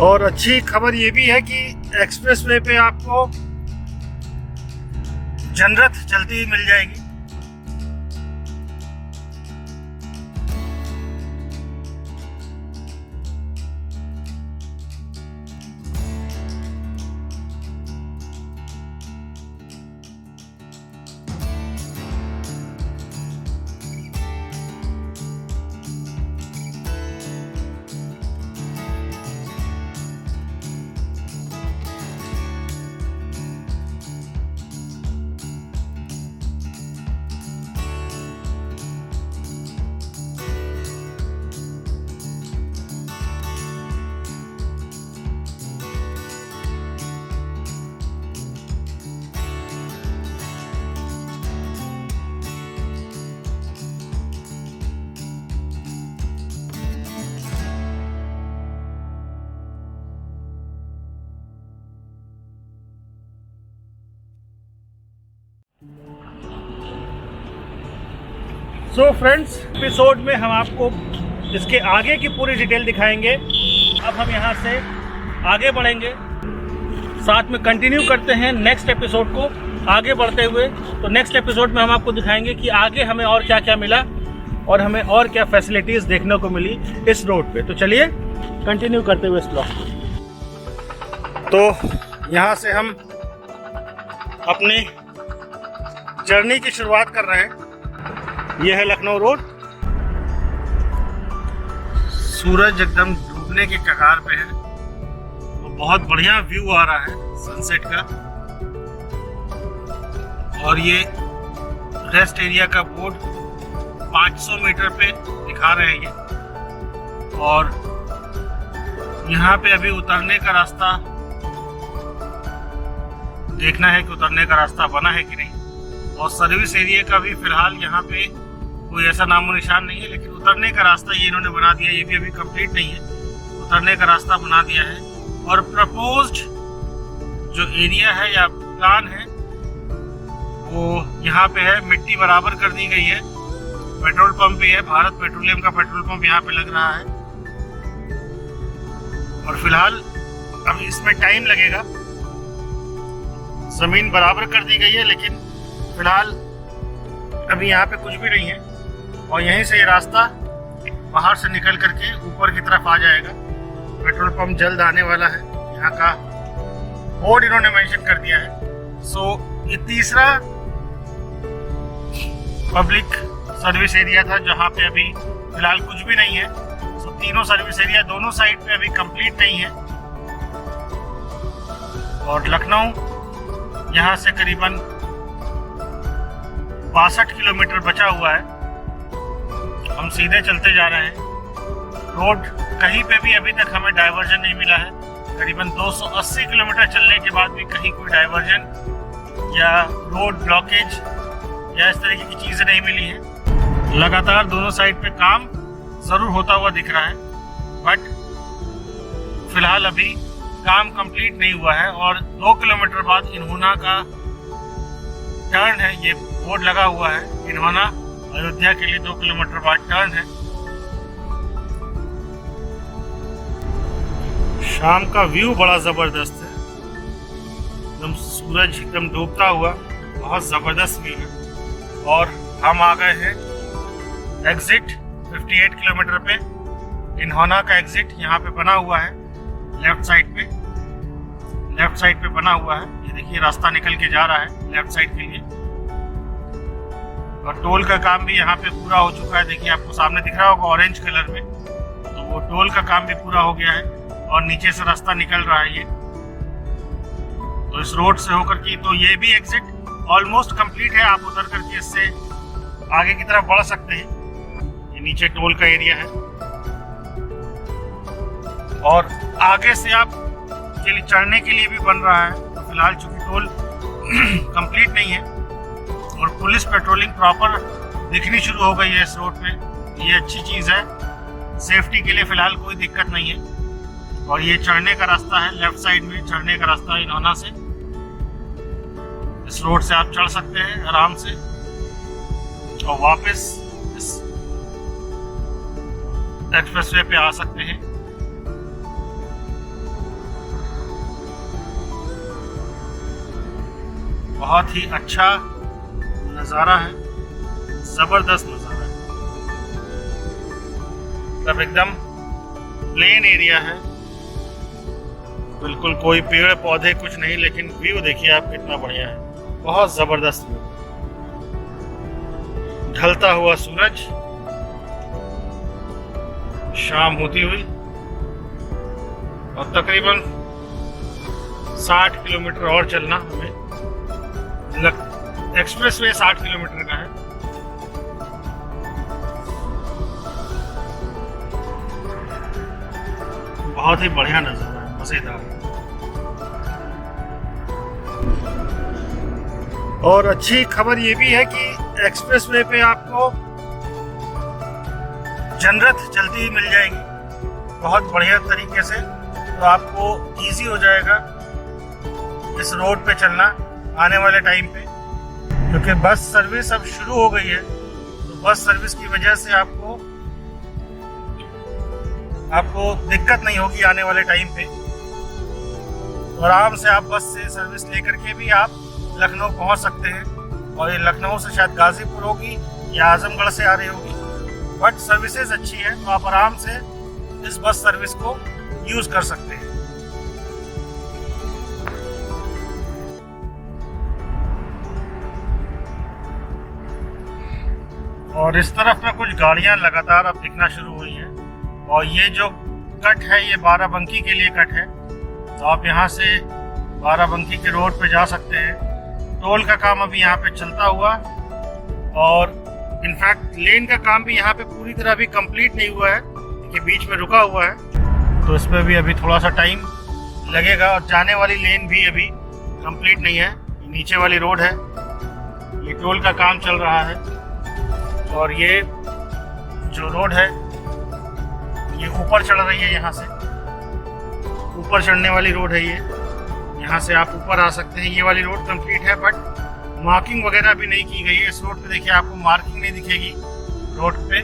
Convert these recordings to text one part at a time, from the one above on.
और अच्छी खबर ये भी है कि एक्सप्रेसवे पे आपको जनरत चलती हुई मिल जाएगी। सो फ्रेंड्स, एपिसोड में हम आपको इसके आगे की पूरी डिटेल दिखाएंगे। अब हम यहाँ से आगे बढ़ेंगे, साथ में कंटिन्यू करते हैं नेक्स्ट एपिसोड को आगे बढ़ते हुए। तो नेक्स्ट एपिसोड में हम आपको दिखाएंगे कि आगे हमें और क्या क्या मिला और हमें और क्या फैसिलिटीज़ देखने को मिली इस रोड पे। तो चलिए कंटिन्यू करते हुए इस ब्लॉग को। तो यहाँ से हम अपनी जर्नी की शुरुआत कर रहे हैं। यह है लखनऊ रोड। सूरज एकदम डूबने की कगार पे है, तो बहुत बढ़िया व्यू आ रहा है सनसेट का। और ये रेस्ट एरिया का बोर्ड 500 मीटर पे दिखा रहे हैं ये। और यहाँ पे अभी उतरने का रास्ता देखना है कि उतरने का रास्ता बना है कि नहीं। और सर्विस एरिया का भी फिलहाल यहाँ पे कोई ऐसा नामो निशान नहीं है, लेकिन उतरने का रास्ता ये इन्होंने बना दिया। ये भी अभी कंप्लीट नहीं है, उतरने का रास्ता बना दिया है। और प्रपोज्ड जो एरिया है या प्लान है वो यहाँ पे है, मिट्टी बराबर कर दी गई है। पेट्रोल पंप भी है, भारत पेट्रोलियम का पेट्रोल पंप यहाँ पे लग रहा है। और फिलहाल अभी इसमें टाइम लगेगा। जमीन बराबर कर दी गई है, लेकिन फिलहाल अभी यहाँ पे कुछ भी नहीं है। और यहीं से ये रास्ता बाहर से निकल करके ऊपर की तरफ आ जाएगा। पेट्रोल पंप जल्द आने वाला है, यहाँ का बोर्ड इन्होंने मेंशन कर दिया है। सो ये तीसरा पब्लिक सर्विस एरिया था जहाँ पे अभी फिलहाल कुछ भी नहीं है। सो तीनों सर्विस एरिया दोनों साइड पे अभी कंप्लीट नहीं है। और लखनऊ यहाँ से करीबन 62 किलोमीटर बचा हुआ है। हम सीधे चलते जा रहे हैं। रोड कहीं पे भी अभी तक हमें डाइवर्जन नहीं मिला है। करीबन 280 किलोमीटर चलने के बाद भी कहीं कोई डाइवर्जन या रोड ब्लॉकेज या इस तरीके की चीज़ें नहीं मिली हैं। लगातार दोनों साइड पे काम ज़रूर होता हुआ दिख रहा है, बट फिलहाल अभी काम कंप्लीट नहीं हुआ है। और 2 किलोमीटर बाद इन्होना का टर्न है, ये बोर्ड लगा हुआ है। इन्होना अयोध्या के लिए 2 किलोमीटर बाद टर्न है। शाम का व्यू बड़ा जबरदस्त है, एकदम सूरज एकदम डूबता हुआ, बहुत जबरदस्त व्यू है। और हम आ गए हैं एग्जिट 58 किलोमीटर पे। इन्होना का एग्जिट यहाँ पे बना हुआ है, लेफ्ट साइड पे बना हुआ है। ये देखिए रास्ता निकल के जा रहा है लेफ्ट साइड के लिए। और टोल का काम भी यहाँ पे पूरा हो चुका है। देखिए आपको सामने दिख रहा होगा ऑरेंज कलर में, तो वो टोल का काम भी पूरा हो गया है। और नीचे से रास्ता निकल रहा है ये, तो इस रोड से होकर के तो ये भी एग्जिट ऑलमोस्ट कंप्लीट है। आप उतर करके इससे आगे की तरफ बढ़ सकते हैं। ये नीचे टोल का एरिया है। और आगे से आप के लिए चढ़ने के लिए भी बन रहा है। तो फिलहाल चूंकि टोल कंप्लीट नहीं है और पुलिस पेट्रोलिंग प्रॉपर दिखनी शुरू हो गई है इस रोड पे, ये अच्छी चीज़ है। सेफ्टी के लिए फिलहाल कोई दिक्कत नहीं है। और ये चढ़ने का रास्ता है, लेफ्ट साइड में चढ़ने का रास्ता है इन्होना से। इस रोड से आप चढ़ सकते हैं आराम से और वापस इस एक्सप्रेसवे पे आ सकते हैं। बहुत ही अच्छा नज़ारा है, ज़बरदस्त नज़ारा है। सब एकदम प्लेन एरिया है, बिल्कुल कोई पेड़ पौधे कुछ नहीं, लेकिन व्यू देखिए आप कितना बढ़िया है, बहुत ज़बरदस्त व्यू। ढलता हुआ सूरज, शाम होती हुई, और तकरीबन 60 किलोमीटर और चलना हमें एक्सप्रेस वे 60 किलोमीटर का है। बहुत ही बढ़िया नज़ारा है, मज़ेदार। और अच्छी खबर ये भी है कि एक्सप्रेस वे पे आपको जनरत जल्दी ही मिल जाएगी, बहुत बढ़िया तरीके से। तो आपको इजी हो जाएगा इस रोड पे चलना आने वाले टाइम पे, क्योंकि बस सर्विस अब शुरू हो गई है। तो बस सर्विस की वजह से आपको दिक्कत नहीं होगी आने वाले टाइम पे। तो आराम से आप बस से सर्विस लेकर के भी आप लखनऊ पहुंच सकते हैं। और ये लखनऊ से शायद गाजीपुर होगी या आजमगढ़ से आ रही होगी, बट सर्विसेज अच्छी है, तो आप आराम से इस बस सर्विस को यूज कर सकते हैं। और इस तरफ में कुछ गाड़ियां लगातार अब दिखना शुरू हुई हैं। और ये जो कट है ये बाराबंकी के लिए कट है, तो आप यहाँ से बाराबंकी के रोड पे जा सकते हैं। टोल का काम अभी यहाँ पे चलता हुआ, और इनफैक्ट लेन का काम भी यहाँ पे पूरी तरह अभी कंप्लीट नहीं हुआ है, कि बीच में रुका हुआ है, तो इसमें भी अभी थोड़ा सा टाइम लगेगा। और जाने वाली लेन भी अभी कंप्लीट नहीं है, नीचे वाली रोड है, ये टोल का काम चल रहा है। और ये जो रोड है ये ऊपर चढ़ रही है, यहाँ से ऊपर चढ़ने वाली रोड है ये, यहाँ से आप ऊपर आ सकते हैं। ये वाली रोड कंप्लीट है, बट मार्किंग वगैरह भी नहीं की गई है। इस रोड पे देखिए आपको मार्किंग नहीं दिखेगी, रोड पे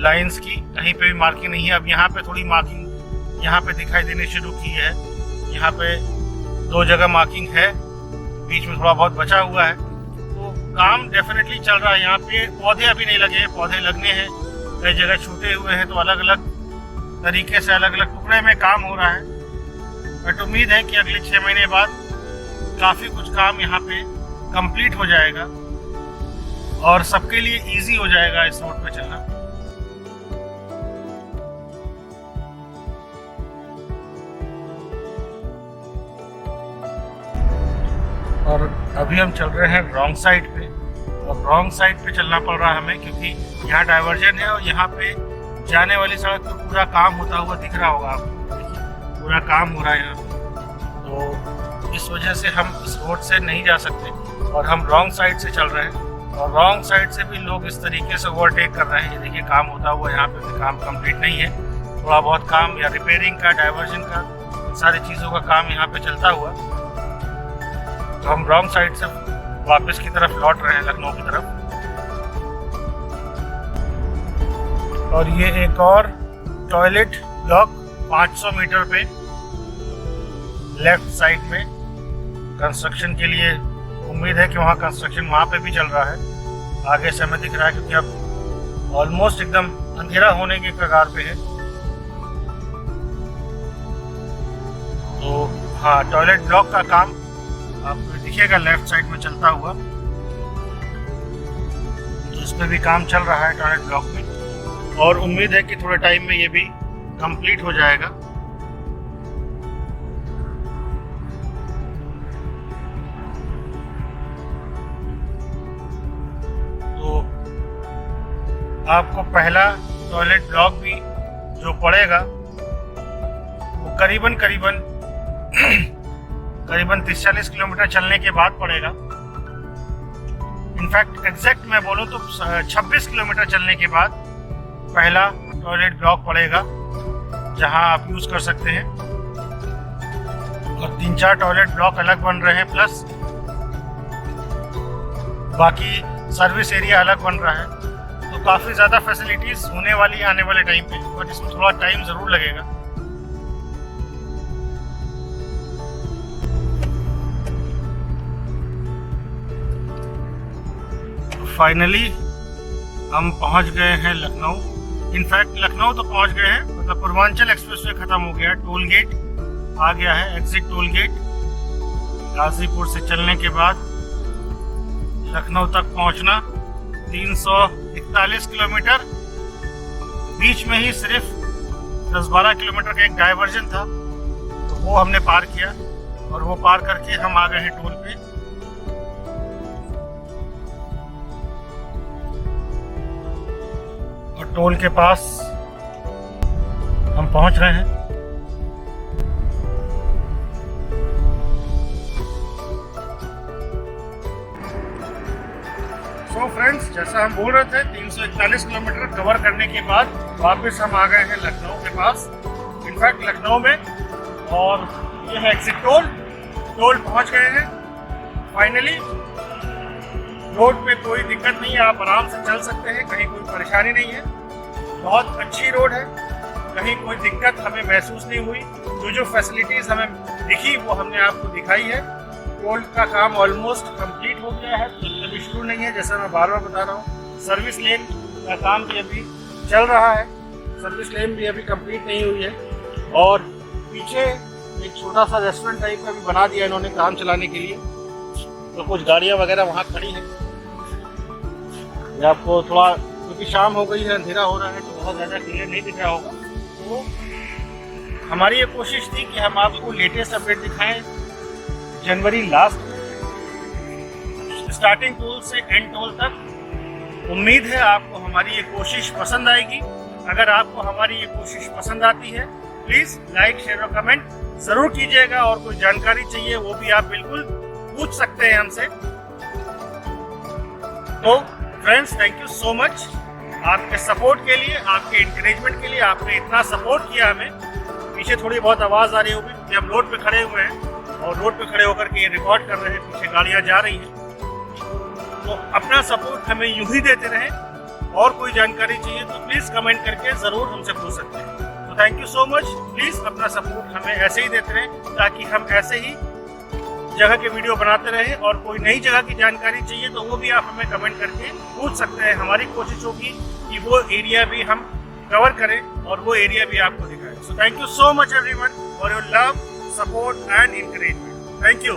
लाइंस की कहीं पे भी मार्किंग नहीं है। अब यहाँ पे थोड़ी मार्किंग यहाँ पे दिखाई देने शुरू की है, यहाँ पे 2 जगह मार्किंग है, बीच में थोड़ा बहुत बचा हुआ है। तो काम डेफिनेटली चल रहा है। यहाँ पे पौधे अभी नहीं लगे, पौधे लगने हैं, कई जगह छूटे हुए हैं, तो अलग अलग तरीके से अलग अलग टुकड़े में काम हो रहा है। बट उम्मीद है कि अगले 6 महीने बाद काफ़ी कुछ काम यहाँ पे कंप्लीट हो जाएगा और सबके लिए इजी हो जाएगा इस रोड पे चलना। और अभी हम चल रहे हैं रॉन्ग साइड पे, और रॉन्ग साइड पे चलना पड़ रहा है हमें, क्योंकि यहाँ डाइवर्जन है और यहाँ पे जाने वाली सड़क पे पूरा काम होता हुआ दिख रहा होगा आपको, देखिए पूरा काम हो रहा है यहाँ पे। तो इस वजह से हम इस रोड से नहीं जा सकते और हम रॉन्ग साइड से चल रहे हैं, और रॉन्ग साइड से भी लोग इस तरीके से ओवरटेक कर रहे हैं। ये देखिए काम होता हुआ, यहाँ पे भी काम कंप्लीट नहीं है, थोड़ा बहुत काम या रिपेयरिंग का, डाइवर्जन का, सारी चीज़ों का काम यहाँ पे चलता हुआ। तो हम रॉन्ग साइड से वापस की तरफ लौट रहे हैं, लखनऊ की तरफ। और ये एक और टॉयलेट ब्लॉक 500 मीटर पे लेफ्ट साइड में कंस्ट्रक्शन के लिए, उम्मीद है कि वहाँ कंस्ट्रक्शन वहाँ पे भी चल रहा है। आगे से हमें दिख रहा है, क्योंकि अब ऑलमोस्ट एकदम अंधेरा होने के कगार पे है। तो हाँ, टॉयलेट ब्लॉक का काम आपको दिखेगा लेफ्ट साइड में चलता हुआ, तो इस पे भी काम चल रहा है टॉयलेट ब्लॉक में, और उम्मीद है कि थोड़े टाइम में ये भी कंप्लीट हो जाएगा। तो आपको पहला टॉयलेट ब्लॉक भी जो पड़ेगा वो करीबन 30-40 किलोमीटर चलने के बाद पड़ेगा। इनफैक्ट एग्जैक्ट मैं बोलूँ तो 26 किलोमीटर चलने के बाद पहला टॉयलेट ब्लॉक पड़ेगा, जहां आप यूज कर सकते हैं। और 3-4 टॉयलेट ब्लॉक अलग बन रहे हैं, प्लस बाकी सर्विस एरिया अलग बन रहा है। तो काफ़ी ज़्यादा फैसिलिटीज़ होने वाली है आने वाले टाइम पे, बट इसमें थोड़ा टाइम ज़रूर लगेगा। फाइनली हम पहुंच गए हैं लखनऊ। इनफैक्ट लखनऊ तो पहुंच गए हैं, मतलब पूर्वांचल एक्सप्रेसवे खत्म हो गया, टोल गेट आ गया है, एग्जिट टोल गेट। गाजीपुर से चलने के बाद लखनऊ तक पहुंचना 341 किलोमीटर। बीच में ही सिर्फ 10-12 किलोमीटर का एक डाइवर्जन था, तो वो हमने पार किया और वो पार करके हम आ गए हैं टोल पे। और टोल के पास हम पहुंच रहे हैं। सो फ्रेंड्स, जैसा हम बोल रहे थे 341 किलोमीटर कवर करने के बाद वापस हम आ गए हैं लखनऊ के पास, इनफैक्ट लखनऊ में। और ये है एग्जिट टोल पहुंच गए हैं फाइनली। रोड पे कोई दिक्कत नहीं है, आप आराम से चल सकते हैं, कहीं कोई परेशानी नहीं है। बहुत अच्छी रोड है, कहीं कोई दिक्कत हमें महसूस नहीं हुई। जो फैसिलिटीज़ हमें दिखी वो हमने आपको दिखाई है। टोल का काम ऑलमोस्ट कंप्लीट हो गया है, तो अभी शुरू नहीं है, जैसा मैं बार बार बता रहा हूँ। सर्विस लेन का काम भी अभी चल रहा है, सर्विस लेन भी अभी कंप्लीट नहीं हुई है। और पीछे एक छोटा सा रेस्टोरेंट टाइप का भी बना दिया इन्होंने काम चलाने के लिए, तो कुछ गाड़ियाँ वगैरह वहाँ खड़ी हैं। ये आपको थोड़ा, क्योंकि शाम हो गई है, अंधेरा हो रहा है, तो बहुत ज़्यादा क्लियर नहीं दिख रहा होगा। तो हमारी ये कोशिश थी कि हम आपको लेटेस्ट अपडेट दिखाएं जनवरी लास्ट, स्टार्टिंग टोल से एंड टोल तक। उम्मीद है आपको हमारी ये कोशिश पसंद आएगी। अगर आपको हमारी ये कोशिश पसंद आती है, प्लीज़ लाइक, शेयर और कमेंट ज़रूर कीजिएगा। और कोई जानकारी चाहिए वो भी आप बिल्कुल पूछ सकते हैं हमसे। तो friends, thank you so much आपके सपोर्ट के लिए, आपके इंकरेजमेंट के लिए। आपने इतना सपोर्ट किया हमें। पीछे थोड़ी बहुत आवाज़ आ रही होगी कि हम रोड पे खड़े हुए हैं और रोड पे खड़े होकर के ये रिकॉर्ड कर रहे हैं, पीछे गाड़ियाँ जा रही हैं। तो अपना सपोर्ट हमें यूं ही देते रहें। और कोई जानकारी चाहिए तो प्लीज़ कमेंट करके ज़रूर हमसे पूछ सकते हैं। तो thank you so much. Please अपना सपोर्ट हमें ऐसे ही देते रहें, ताकि हम ऐसे ही जगह के वीडियो बनाते रहें। और कोई नई जगह की जानकारी चाहिए तो वो भी आप हमें कमेंट करके पूछ सकते हैं। हमारी कोशिश होगी कि वो एरिया भी हम कवर करें और वो एरिया भी आपको दिखाएं। So thank you so much everyone for your love, support and encouragement. Thank you.